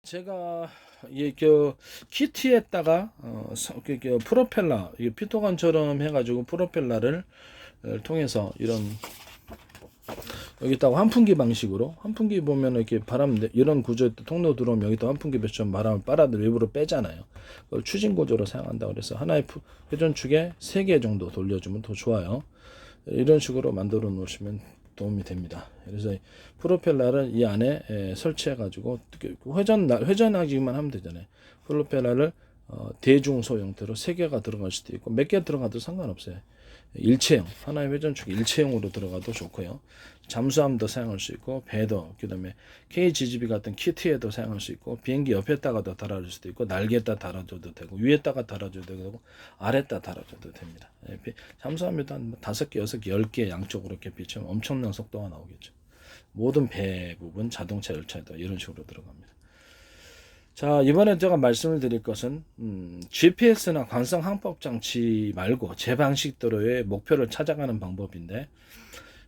제가 그 키트에다가 프로펠러 이 피토건처럼 해가지고 프로펠러를 통해서 이런 여기다가 환풍기 방식으로 환풍기 보면 이렇게 바람 이런 구조 통로 들어오면 여기다 환풍기 배처럼 바람을 빨아들 일부러 빼잖아요. 그걸 추진 구조로 사용한다 그래서 하나의 회전축에 3개 정도 돌려주면 더 좋아요. 이런 식으로 만들어 놓으시면 도움이 됩니다. 그래서 프로펠러를 이 안에 설치해 가지고 회전하기만 하면 되잖아요. 프로펠러를 대중소 형태로 3개가 들어갈 수도 있고 몇 개 들어가도 상관없어요. 일체형, 하나의 회전축 일체형으로 들어가도 좋고요. 잠수함도 사용할 수 있고 배도, 그다음에 KGGB 같은 키트에도 사용할 수 있고 비행기 옆에다가도 달아줄 수도 있고 날개에다 달아줘도 되고 위에다가 달아줘도 되고 아래에다 달아줘도 됩니다. 잠수함에도 한 5개, 6개, 10개 양쪽으로 이렇게 비추면 엄청난 속도가 나오겠죠. 모든 배 부분, 자동차, 열차에도 이런 식으로 들어갑니다. 자, 이번에 제가 말씀을 드릴 것은 GPS나 관성 항법 장치 말고 제 방식대로의 목표를 찾아가는 방법인데,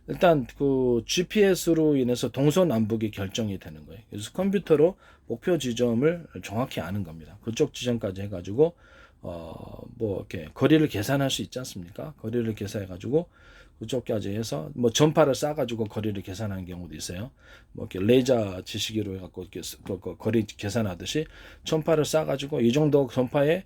일단 그 GPS로 인해서 동서남북이 결정이 되는 거예요. 그래서 컴퓨터로 목표 지점을 정확히 아는 겁니다. 그쪽 지점까지 해가지고 뭐 이렇게 거리를 계산할 수 있지 않습니까? 거리를 계산해 가지고 그쪽까지 해서 뭐 전파를 쏴가지고 거리를 계산하는 경우도 있어요. 뭐 이렇게 레이저 지시기로 해갖고 이렇게 거리 계산하듯이 전파를 쏴가지고 이 정도 전파에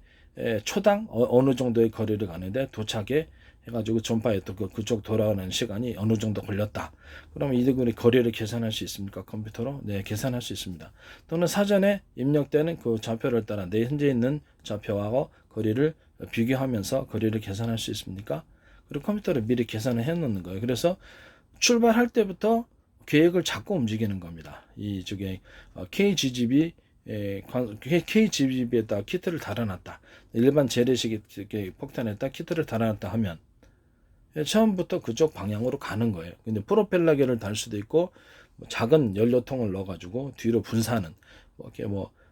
초당 어느 정도의 거리를 가는데 도착에 해가지고 전파에 또 그쪽 돌아오는 시간이 어느 정도 걸렸다. 그러면 이들이 거리를 계산할 수 있습니까? 컴퓨터로? 네, 계산할 수 있습니다. 또는 사전에 입력되는 그 좌표를 따라 내 현재 있는 좌표하고 거리를 비교하면서 거리를 계산할 수 있습니까? 그리고 컴퓨터를 미리 계산을 해 놓는 거예요. 그래서 출발할 때부터 계획을 잡고 움직이는 겁니다. 이쪽에 KGGB KGB에다 키트를 달아놨다. 일반 재래식 폭탄에다 키트를 달아놨다 하면 처음부터 그쪽 방향으로 가는 거예요. 근데 프로펠러기를 달 수도 있고 작은 연료통을 넣어가지고 뒤로 분사하는 이렇게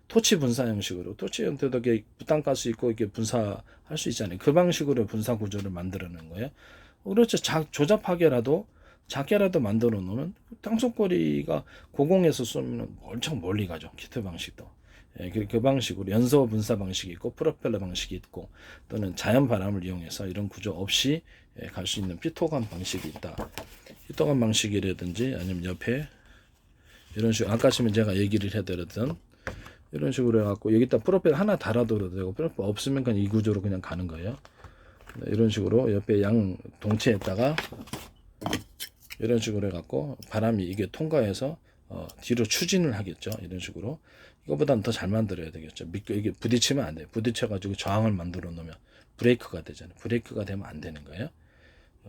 토치 분사 형식으로 토치 형태도 이렇게 부탄가스 있고 이렇게 분사할 수 있잖아요. 그 방식으로 분사 구조를 만들어내는 거예요. 그렇죠. 조잡하게라도 작게라도 만들어 놓으면 땅속거리가 고공에서 쏘면 엄청 멀리 가죠. 키트 방식도. 그 방식으로 연소 분사 방식이 있고 프로펠러 방식이 있고 또는 자연 바람을 이용해서 이런 구조 없이 갈 수 있는 피토건 방식이 있다. 피토건 방식이라든지 아니면 옆에 이런 식으로 아까 시면 제가 얘기를 해드렸던 이런 식으로 해갖고 여기다 프로펠러 하나 달아둬도 되고 프로펠러 없으면 그냥 이 구조로 그냥 가는 거예요. 이런 식으로 옆에 양 동체에다가 이런 식으로 해갖고 바람이 이게 통과해서 뒤로 추진을 하겠죠. 이런 식으로 이거보다는 더 잘 만들어야 되겠죠. 이게 부딪히면 안 돼요. 부딪혀가지고 저항을 만들어 놓으면 브레이크가 되잖아요. 브레이크가 되면 안 되는 거예요.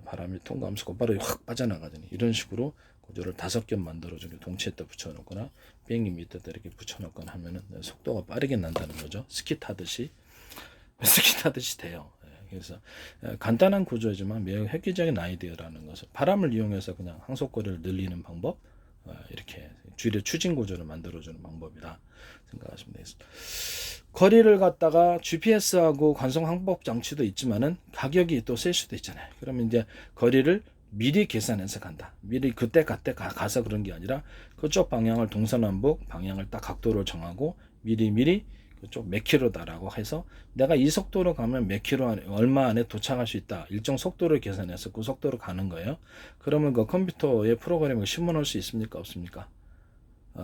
바람이 통과하면서 곧바로 확 빠져나가잖아요. 이런 식으로 구조를 5개 만들어주고 동체에다 붙여놓거나 비행기 밑에다 이렇게 붙여놓거나 하면은 속도가 빠르게 난다는 거죠. 스키 타듯이 돼요. 그래서 간단한 구조이지만 매우 획기적인 아이디어라는 것을 바람을 이용해서 그냥 항속거리를 늘리는 방법, 이렇게 주위의 추진 구조를 만들어주는 방법이다 생각하시면 되겠습니다. 거리를 갖다가 GPS하고 관성 항법 장치도 있지만은 가격이 또 셀 수도 있잖아요. 그러면 이제 거리를 미리 계산해서 간다. 미리 그때 가서 그런 게 아니라 그쪽 방향을 동서남북 방향을 딱 각도를 정하고 미리 그쪽 몇 킬로다라고 해서 내가 이 속도로 가면 몇 킬로 안에 얼마 안에 도착할 수 있다. 일정 속도를 계산해서 그 속도로 가는 거예요. 그러면 그 컴퓨터에 프로그램을 심어놓을 수 있습니까? 없습니까?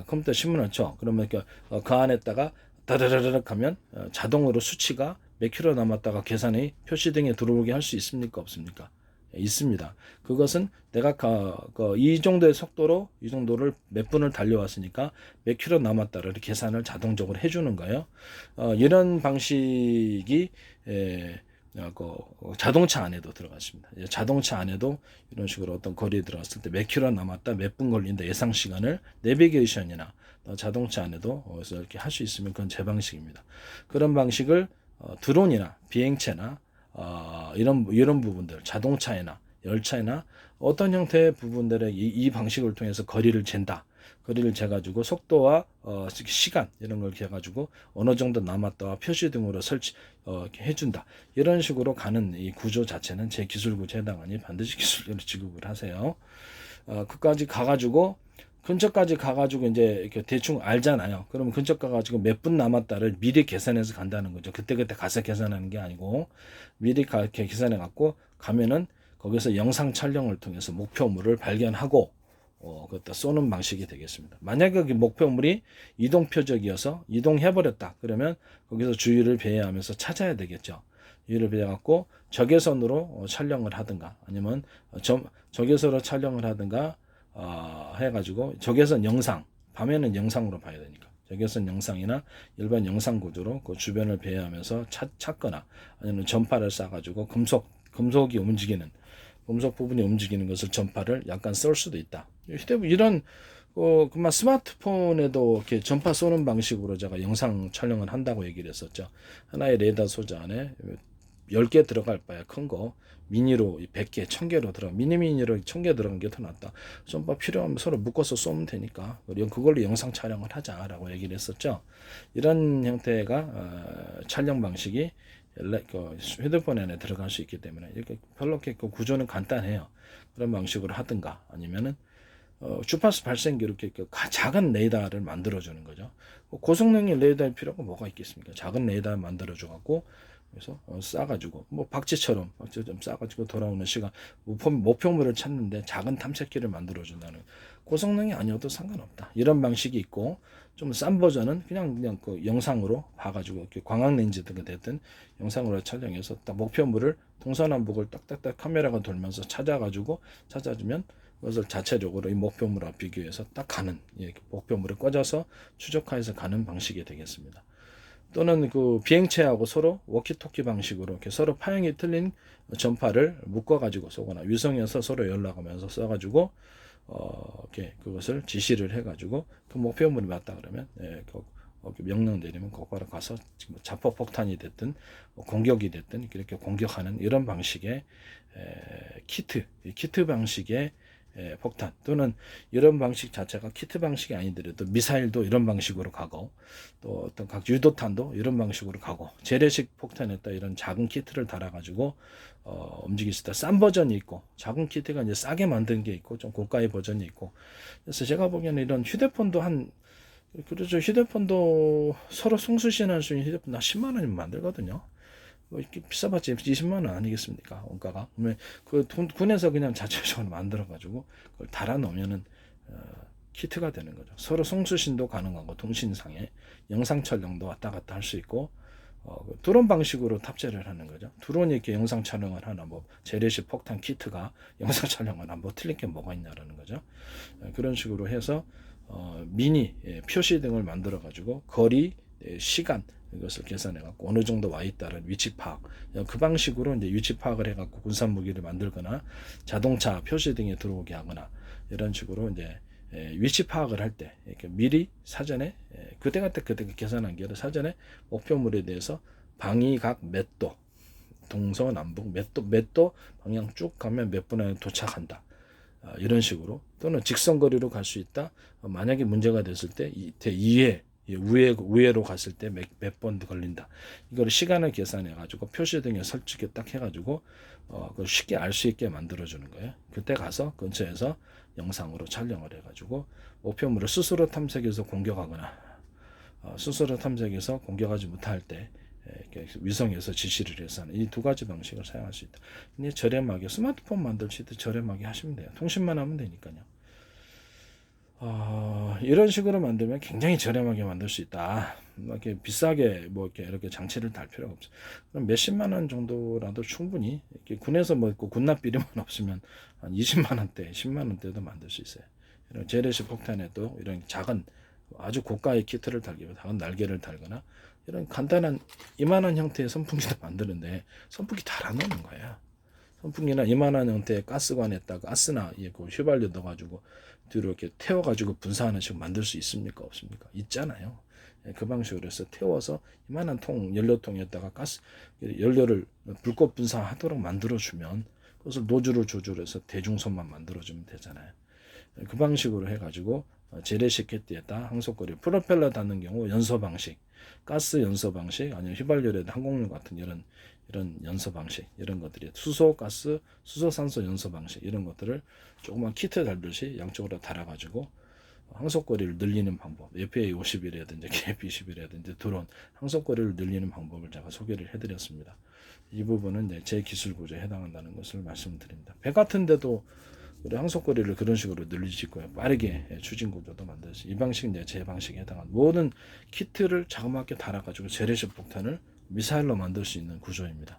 컴퓨터 심어놓죠. 그러면 그 안에다가 다르르르 하면 자동으로 수치가 몇 킬로 남았다가 계산이 표시등에 들어오게 할 수 있습니까? 없습니까? 있습니다. 그것은 내가 이 정도의 속도로 이 정도를 몇 분을 달려왔으니까 몇 킬로 남았다를 계산을 자동적으로 해주는 거예요. 이런 방식이 자동차 안에도 들어갔습니다. 자동차 안에도 이런 식으로 어떤 거리에 들어갔을 때 몇 킬로 남았다, 몇 분 걸린다 예상 시간을 내비게이션이나 자동차 안에도 이렇게 할 수 있으면 그건 제 방식입니다. 그런 방식을 드론이나 비행체나 이런 부분들 자동차나 열차나 어떤 형태의 부분들의 이 방식을 통해서 거리를 잰다. 거리를 재가지고 속도와 시간 이런 걸 재가지고 어느 정도 남았다와 표시 등으로 이렇게 해준다. 이런 식으로 가는 이 구조 자체는 제 기술 구조에 해당하니 반드시 기술료를 지급을 하세요. 그까지 가가지고 근처까지 가가지고 이제 이렇게 대충 알잖아요. 그러면 근처 가가지고 몇 분 남았다를 미리 계산해서 간다는 거죠. 그때그때 가서 계산하는 게 아니고 미리 이렇게 계산해 갖고 가면은 거기서 영상 촬영을 통해서 목표물을 발견하고 그것도 쏘는 방식이 되겠습니다. 만약에 그 목표물이 이동 표적이어서 이동해버렸다. 그러면 거기서 주의를 배회하면서 찾아야 되겠죠. 주의를 배워갖고 적외선으로 촬영을 하든가 아니면 적외선으로 촬영을 하든가 해가지고 적외선 영상, 밤에는 영상으로 봐야 되니까 적외선 영상이나 일반 영상 구조로 그 주변을 배회하면서 찾거나 아니면 전파를 쏴가지고 금속이 움직이는 금속 부분이 움직이는 것을 전파를 약간 쏠 수도 있다. 휴대폰 이런 그만 스마트폰에도 이렇게 전파 쏘는 방식으로 제가 영상 촬영을 한다고 얘기를 했었죠. 하나의 레이더 소재 안에 10개 들어갈 바에 큰 거 미니로 100개, 1000개로 들어가 미니로 1000개 들어간 게 더 낫다. 전파 필요하면 서로 묶어서 쏘면 되니까 그걸로 영상 촬영을 하자라고 얘기를 했었죠. 이런 형태가 촬영 방식이 휴대폰 안에 들어갈 수 있기 때문에 이렇게 별로 이렇게 구조는 간단해요. 그런 방식으로 하든가 아니면은 주파수 발생기 이렇게 작은 레이더를 만들어주는 거죠. 고성능의 레이더일 필요가 뭐가 있겠습니까? 작은 레이더 만들어줘갖고 그래서 싸가지고 뭐 박쥐처럼 좀 싸가지고 돌아오는 시간 목표물을 찾는데 작은 탐색기를 만들어준다는 고성능이 아니어도 상관없다. 이런 방식이 있고 좀 싼 버전은 그냥 그 영상으로 봐가지고 이렇게 광학 렌즈 등이 됐든 영상으로 촬영해서 딱 목표물을 동서남북을 딱딱딱 카메라가 돌면서 찾아주면 그것을 자체적으로 이 목표물과 비교해서 딱 가는 목표물을 꽂아서 추적화해서 가는 방식이 되겠습니다. 또는 그 비행체하고 서로 워키토키 방식으로 이렇게 서로 파형이 틀린 전파를 묶어가지고 쏘거나 위성에서 서로 연락하면서 써가지고 이렇게 그것을 지시를 해가지고 그 목표물이 맞다 그러면 명령 내리면 곧바로 가서 자폭폭탄이 됐든 공격이 됐든 이렇게 공격하는 이런 방식의 키트 방식의 폭탄 또는 이런 방식 자체가 키트 방식이 아니더라도 미사일도 이런 방식으로 가고 또 어떤 각 유도탄도 이런 방식으로 가고 재래식 폭탄에다 이런 작은 키트를 달아가지고 움직일 수 있다. 싼 버전이 있고 작은 키트가 이제 싸게 만든 게 있고 좀 고가의 버전이 있고 그래서 제가 보기에는 이런 휴대폰도 그렇죠. 휴대폰도 서로 송수신할 수 있는 휴대폰 한 10만 원이면 만들거든요. 이렇게 비싸봤자 20만 원 아니겠습니까? 원가가. 그러면 그 군에서 그냥 자체적으로 만들어가지고 그걸 달아 놓으면은 키트가 되는 거죠. 서로 송수신도 가능하고 통신상에 영상 촬영도 왔다 갔다 할 수 있고 드론 방식으로 탑재를 하는 거죠. 드론이 이렇게 영상 촬영을 하나 뭐 재래식 폭탄 키트가 영상 촬영을 하나 뭐 틀린 게 뭐가 있냐라는 거죠. 그런 식으로 해서 미니 표시 등을 만들어 가지고 거리, 시간 이것을 계산해 갖고 어느 정도 와 있다는 위치 파악 그 방식으로 이제 위치 파악을 해 갖고 군산 무기를 만들거나 자동차 표시 등에 들어오게 하거나 이런 식으로 이제 위치 파악을 할 때 이렇게 미리 사전에 그때 계산한 게 아니라 사전에 목표물에 대해서 방위각 몇 도 동서남북 몇 도 방향 쭉 가면 몇 분 안에 도착한다. 이런 식으로 또는 직선거리로 갈 수 있다. 만약에 문제가 됐을 때 우회로 갔을 때 몇 번 걸린다. 이걸 시간을 계산해 가지고 표시 등에 설치게 딱 해가지고 그걸 쉽게 알 수 있게 만들어 주는 거예요. 그때 가서 근처에서 영상으로 촬영을 해가지고 목표물을 스스로 탐색해서 공격하거나 스스로 탐색해서 공격하지 못할 때 위성에서 지시를 해서 이 두 가지 방식을 사용할 수 있다. 근데 저렴하게 스마트폰 만들 때 저렴하게 하시면 돼요. 통신만 하면 되니까요. 이런 식으로 만들면 굉장히 저렴하게 만들 수 있다. 이렇게 비싸게 이렇게 장치를 달 필요가 없어. 그럼 몇십만 원 정도라도 충분히 이렇게 군에서 군납비리만 없으면 한 20만 원대, 10만 원대도 만들 수 있어요. 이런 재래식 폭탄에도 이런 작은 아주 고가의 키트를 달기보다 작은 날개를 달거나 이런 간단한 이만한 형태의 선풍기도 만드는데 선풍기 달아놓는 거예요. 선풍기나 이만한 형태의 가스관에다가 가스나 그 휘발유 넣어가지고 뒤로 이렇게 태워가지고 분사하는 식으로 만들 수 있습니까? 없습니까? 있잖아요. 그 방식으로 해서 태워서 이만한 연료통에다가 연료를 불꽃 분사하도록 만들어주면 그것을 노즐을 조절해서 대중선만 만들어주면 되잖아요. 그 방식으로 해가지고 재래식 키트에다 항속거리 프로펠러 닿는 경우 연소 방식, 가스 연소 방식 아니면 휘발유에다 항공유 같은 이런 연소 방식 이런 것들이 수소 가스, 수소 산소 연소 방식 이런 것들을 조그만 키트 달듯이 양쪽으로 달아가지고 항속거리를 늘리는 방법, FA-50이라든지 KF-21이라든지 드론 항속거리를 늘리는 방법을 제가 소개를 해드렸습니다. 이 부분은 이제 제 기술 구조에 해당한다는 것을 말씀드립니다. 배 같은 데도 항속거리를 그런 식으로 늘릴 수 있고요. 빠르게 추진 구조도 만들 수. 이 방식은 이제 제 방식에 해당한 모든 키트를 자그맣게 달아가지고 재래식 폭탄을 미사일로 만들 수 있는 구조입니다.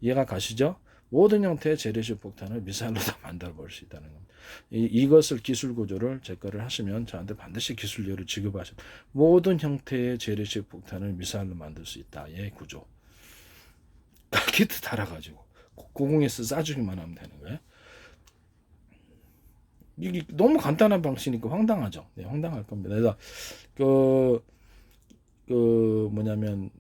이해가 가시죠? 모든 형태의 재래식 폭탄을 미사일로 다 만들어 버릴 수 있다는 겁니다. 이것을 기술 구조를 제 거를 하시면 저한테 반드시 기술료를 지급하셔. 모든 형태의 재래식 폭탄을 미사일로 만들 수 있다. 예, 구조. 키트 달아가지고 고공에서 쏴주기만 하면 되는 거예요. 이게 너무 간단한 방식이니까 황당하죠. 네, 황당할 겁니다. 그래서 뭐냐면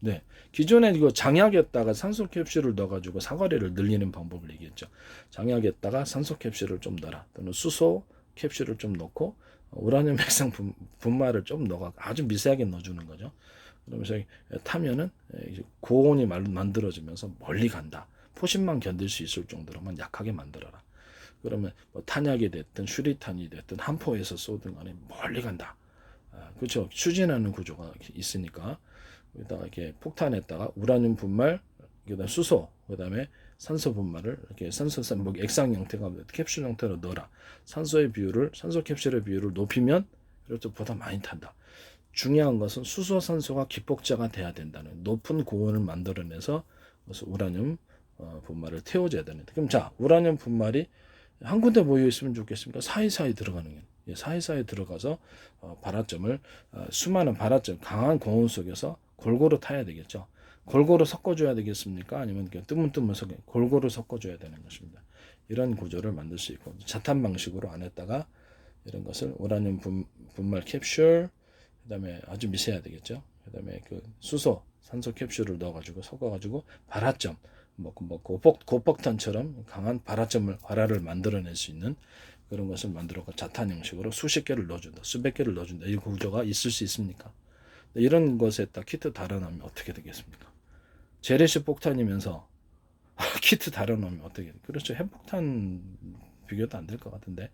네, 기존에 이거 장약에다가 산소 캡슐을 넣어가지고 사거리를 늘리는 방법을 얘기했죠. 장약에다가 산소 캡슐을 좀 넣어라, 또는 수소 캡슐을 좀 넣고 우라늄 핵상 분말을 좀 넣어 아주 미세하게 넣어주는 거죠. 그러면서 타면은 고온이 만들어지면서 멀리 간다. 포신만 견딜 수 있을 정도로만 약하게 만들어라. 그러면 뭐 탄약이 됐든 슈리탄이 됐든 한포에서 쏘든 간에 멀리 간다. 그렇죠. 추진하는 구조가 있으니까 여기다가 이렇게 폭탄에다가 우라늄 분말, 그다음 수소, 그다음에 산소 분말을 이렇게 뭐 액상 형태가 캡슐 형태로 넣어라. 산소 캡슐의 비율을 높이면 그래도 보다 많이 탄다. 중요한 것은 수소, 산소가 기폭자가 돼야 된다는 높은 고온을 만들어내서 그래서 우라늄 분말을 태워줘야 되는데, 그럼 자, 우라늄 분말이 한 군데 모여 있으면 좋겠습니까? 사이사이 들어가는 게 사이사이 들어가서 발화점을 수많은 발화점 강한 고온 속에서 골고루 타야 되겠죠. 골고루 섞어줘야 되겠습니까? 아니면 뜨문뜨문 골고루 섞어줘야 되는 것입니다. 이런 구조를 만들 수 있고, 자탄 방식으로 안에다가 이런 것을 우라늄 분말 캡슐, 그다음에 아주 미세해야 되겠죠. 그다음에 수소, 산소 캡슐을 넣어가지고 섞어가지고 발화점, 고폭탄처럼 강한 발화를 만들어낼 수 있는 그런 것을 만들어서 자탄 형식으로 수십 개를 넣어준다, 수백 개를 넣어준다. 이 구조가 있을 수 있습니까? 이런 것에 딱 키트 달아놓으면 어떻게 되겠습니까? 재래식 폭탄이면서 키트 달아놓으면 어떻게? 그렇죠. 핵폭탄 비교도 안 될 것 같은데,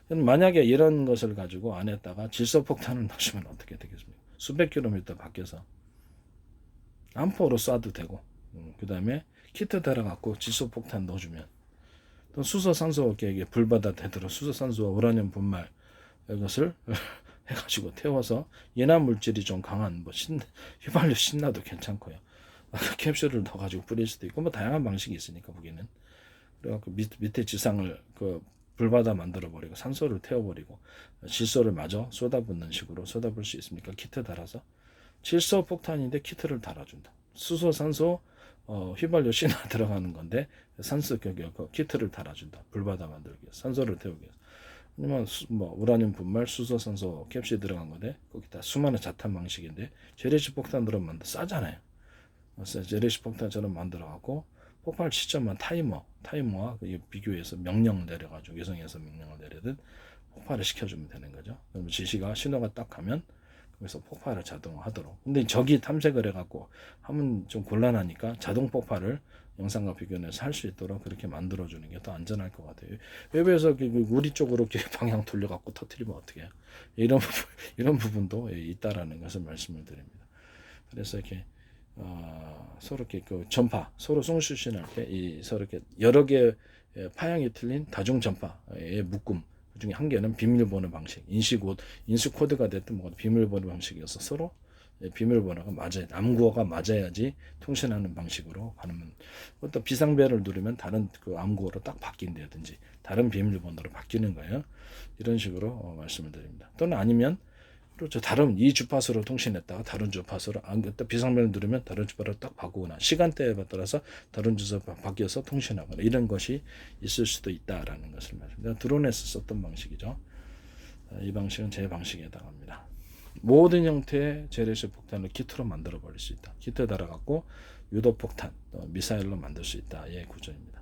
만약에 이런 것을 가지고 안에다가 질소폭탄을 넣으시면 어떻게 되겠습니까? 수백 킬로미터 밖에서 안포로 쏴도 되고, 그 다음에 키트 달아갖고 질소폭탄 넣어주면, 또 수소, 산소 불바다 되도록 수소, 산소와 우라늄 분말 이것을 해가지고 태워서 연합 물질이 좀 강한 휘발유 신나도 괜찮고요. 캡슐을 넣어가지고 뿌릴 수도 있고, 뭐 다양한 방식이 있으니까 거기는. 그래갖고 밑에 지상을 불바다 만들어버리고 산소를 태워버리고 질소를 마저 쏟아붓는 식으로 쏟아볼 수 있습니까? 키트 달아서. 질소 폭탄인데 키트를 달아준다. 수소, 산소, 휘발유 신화 들어가는 건데 산소 키트를 달아준다. 불바다 만들기 위해서, 산소를 태우기 위해서. 아니면 우라늄 분말, 수소, 산소 캡슐이 들어간 건데 거기다 수많은 자탄 방식인데 재래식 폭탄으로 싸잖아요. 재래식 폭탄처럼 만들어갖고 폭발 시점만 타이머와 비교해서 명령을 내려가지고 위성에서 명령을 내려든 폭발을 시켜주면 되는 거죠. 그러면 지시가 신호가 딱 가면 거기서 폭발을 자동화하도록. 근데 적이 탐색을 해갖고 하면 좀 곤란하니까 자동 폭발을 영상과 비교해서 할 수 있도록 그렇게 만들어주는 게 더 안전할 것 같아요. 외부에서 우리 쪽으로 이렇게 방향 돌려갖고 터뜨리면 어떻게 해요? 이런 부분도 있다라는 것을 말씀을 드립니다. 그래서 이렇게 서로 이렇게 전파, 서로 송수신할 때 서로 이렇게 여러 개의 파형이 틀린 다중 전파의 묶음, 그 중에 한 개는 비밀번호 방식, 인식 코드가 됐든 비밀번호 방식이어서 서로 비밀번호가 맞아야, 암구어가 맞아야지 통신하는 방식으로 가는. 또 비상벨을 누르면 다른 암구어로 딱 바뀐다든지 다른 비밀번호로 바뀌는 거예요. 이런 식으로 말씀을 드립니다. 또는 아니면 그렇죠. 다른 이 주파수로 통신했다가 다른 주파수로 비상벨을 누르면 다른 주파수로 딱 바꾸거나 시간대에 따라서 다른 주파수로 바뀌어서 통신하거나 이런 것이 있을 수도 있다라는 것을 말씀드립니다. 드론에서 썼던 방식이죠. 이 방식은 제 방식에 해당합니다. 모든 형태의 재래식 폭탄을 키트로 만들어 버릴 수 있다. 키트 달아갖고 유도 폭탄, 미사일로 만들 수 있다. 예, 구조입니다.